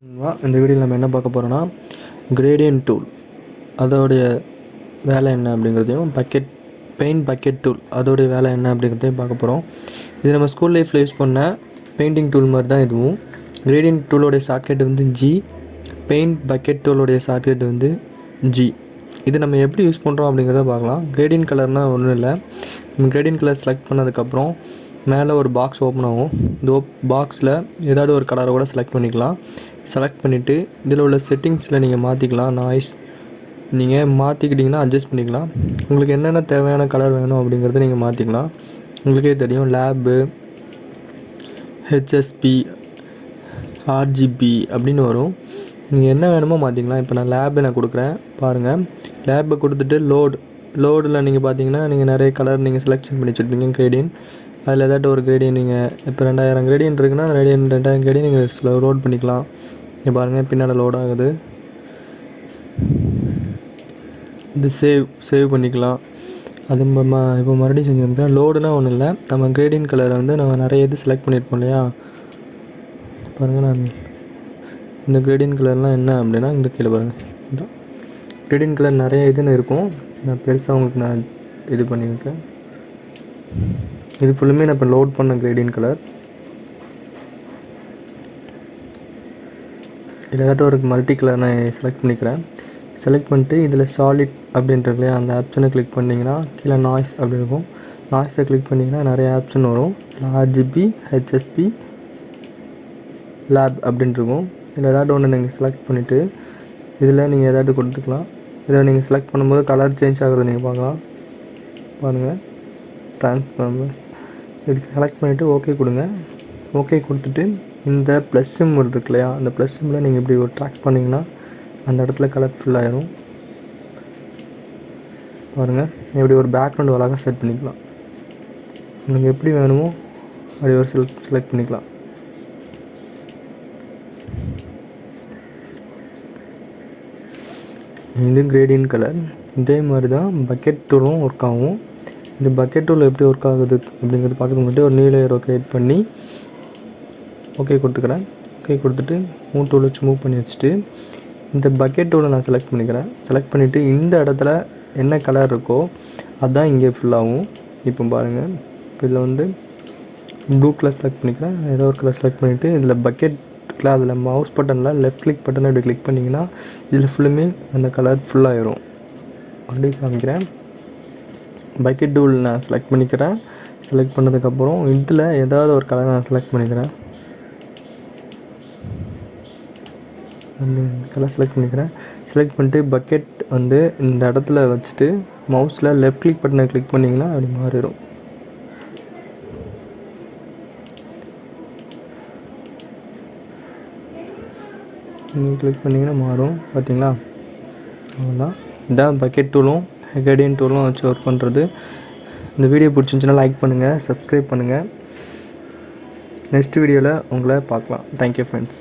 இந்த வீடியோவில் நம்ம என்ன பார்க்க போகிறோன்னா கிரேடியன்ட் டூல் அதோடைய வேலை என்ன அப்படிங்கிறதையும் பெயிண்ட் பக்கெட் டூல் அதோடைய வேலை என்ன அப்படிங்கிறதையும் பார்க்க போகிறோம். இது நம்ம ஸ்கூல் லைஃப்பில் யூஸ் பண்ண பெயிண்டிங் டூல் மாதிரி தான் இதுவும். கிரேடியன்ட் டூலோடைய ஷார்ட்கட் வந்து ஜி, பெயிண்ட் பக்கெட் டூலோடைய ஷார்ட்கட் வந்து ஜி. இது நம்ம எப்படி யூஸ் பண்ணுறோம் அப்படிங்கிறத பார்க்கலாம். கிரேடியன்ட் கலர்னால் ஒன்றும் இல்லை, நம்ம கிரேடியன்ட் கலர் செலக்ட் பண்ணதுக்கப்புறம் மேலே ஒரு பாக்ஸ் ஓப்பன் ஆகும். இந்த பாக்ஸில் ஏதாவது ஒரு கலரை கூட செலக்ட் பண்ணிக்கலாம். செலக்ட் பண்ணிவிட்டு இதில் உள்ள செட்டிங்ஸில் நீங்கள் மாற்றிக்கலாம். நாய்ஸ் நீங்கள் மாற்றிக்கிட்டிங்கன்னா அட்ஜஸ்ட் பண்ணிக்கலாம். உங்களுக்கு என்னென்ன தேவையான கலர் வேணும் அப்படிங்கிறத நீங்கள் மாற்றிக்கலாம். உங்களுக்கே தெரியும், லேபு, ஹெச்எஸ்பி, ஆர்ஜிபி அப்படின்னு வரும். நீங்கள் என்ன வேணுமோ மாற்றிக்கலாம். இப்போ நான் லேபு கொடுக்குறேன் பாருங்கள். லேபை கொடுத்துட்டு லோடில் நீங்கள் பார்த்தீங்கன்னா நீங்கள் நிறைய கலர் நீங்கள் செலெக்ஷன் பண்ணி வச்சுருப்பீங்க கிரேடியன். அதில் ஏதாட்டும் ஒரு கிரேடியன் நீங்கள் இப்போ 2000 கிரேடியன் இருக்குன்னா அந்த 2000 கிரேடியன் நீங்கள் லோட் பண்ணிக்கலாம். இங்கே பாருங்கள் பின்னால் லோட் ஆகுது. இது சேவ் பண்ணிக்கலாம். அது இப்போ மறுபடியும் செஞ்சு லோடுனா ஒன்றும் இல்லை, நம்ம கிரேடியன் கலரை வந்து நம்ம நிறைய இது செலக்ட் பண்ணியிருப்போம் இல்லையா. பாருங்கள், நான் இந்த கிரேடியன் கலர்லாம் என்ன அப்படின்னா இந்த கீழே பாருங்கள், இதுதான் கிரேடியன் கலர். நிறைய இதுன்னு இருக்கும், நான் பெருசாக உங்களுக்கு நான் இது பண்ணியிருக்கேன். இது ஃபுல்லுமே நான் இப்போ லோட் பண்ண கிரேடியன் கலர். இதில் ஏதாட்டும் ஒரு மல்டி கலர் நான் செலக்ட் பண்ணிக்கிறேன். செலக்ட் பண்ணிட்டு இதில் சாலிட் அப்படின்றது இல்லையா, அந்த ஆப்ஷனை கிளிக் பண்ணிங்கன்னா கீழே நாய்ஸ் அப்படி இருக்கும். நாய்ஸை கிளிக் பண்ணிங்கன்னா நிறைய ஆப்ஷன் வரும். ஆர்ஜிபி, ஹெச்எஸ்பி, லேப் அப்படின்ட்டு இருக்கும். இதில் ஏதாட்டும் ஒன்று நீங்கள் செலக்ட் பண்ணிவிட்டு இதில் நீங்கள் ஏதாட்டும் கொடுத்துக்கலாம். இதில் நீங்கள் செலக்ட் பண்ணும்போது கலர் சேஞ்ச் ஆகுறது நீங்கள் பார்க்கலாம். பாருங்கள், ட்ரான்ஸ்ஃபார்மர்ஸ் இப்படி செலக்ட் பண்ணிவிட்டு ஓகே கொடுங்க. ஓகே கொடுத்துட்டு இந்த ப்ளஸ் சிம்பிள் இருக்கு இல்லையா, அந்த ப்ளஸ் சிம்பிளை நீங்கள் இப்படி ஒரு ட்ராக் பண்ணிங்கன்னா அந்த இடத்துல கலர் ஃபுல் ஆயிரும். பாருங்கள், இப்படி ஒரு பேக்ரவுண்டு அழகாக செட் பண்ணிக்கலாம். உங்களுக்கு எப்படி வேணுமோ அப்படி ஒரு செலக்ட் பண்ணிக்கலாம். இது கிரேடியன்ட் கலர். இதே மாதிரி தான் பக்கெட் டூலும் ஒர்க் ஆகும். இந்த பக்கெட் டூல் எப்படி ஒர்க் ஆகுது அப்படிங்கிறது பார்க்க முன்னாடி ஒரு நீல ஏரோ கிரியேட் பண்ணி ஓகே கொடுத்துக்கிறேன். ஓகே கொடுத்துட்டு மூவ் டூல் வச்சு மூவ் பண்ணி வச்சுட்டு இந்த பக்கெட் டூலை நான் செலக்ட் பண்ணிக்கிறேன். செலக்ட் பண்ணிவிட்டு இந்த இடத்துல என்ன கலர் இருக்கோ அதுதான் இங்கே ஃபுல்லாகும். இப்போ பாருங்கள், இப்போ இதில் வந்து ப்ளூ கலர் செலக்ட் பண்ணிக்கிறேன். ஏதோ ஒரு கலர் செலக்ட் பண்ணிவிட்டு இதில் பக்கெட்டில் அதில் மவுஸ் பட்டனில் லெஃப்ட் கிளிக் பட்டனை இப்படி கிளிக் பண்ணிங்கன்னா இதில் ஃபுல்லுமே அந்த கலர் ஃபுல்லாகிடும். அப்படி காமிக்கிறேன். பக்கெட் டூல் நான் செலக்ட் பண்ணிக்கிறேன். செலக்ட் பண்ணதுக்கப்புறம் இதில் ஏதாவது ஒரு கலர் நான் செலக்ட் பண்ணிக்கிறேன். அந்த கலர் செலக்ட் பண்ணிக்கிறேன். செலக்ட் பண்ணிட்டு பக்கெட் வந்து இந்த இடத்துல வச்சுட்டு மவுஸில் லெஃப்ட் கிளிக் பட்டனை கிளிக் பண்ணிங்கன்னா அப்படி மாறிடும். நீங்கள் கிளிக் பண்ணிங்கன்னா மாறும். பார்த்தீங்களா, அவ்வளோதான். இதான் பக்கெட் டூலும் கிரேடியன்ட் டூலும் வச்சு ஒர்க் பண்ணுறது. இந்த வீடியோ பிடிச்சிருந்துச்சுன்னா லைக் பண்ணுங்கள், சப்ஸ்கிரைப் பண்ணுங்கள். நெக்ஸ்ட் வீடியோவில் உங்களை பார்க்கலாம். Thank you friends.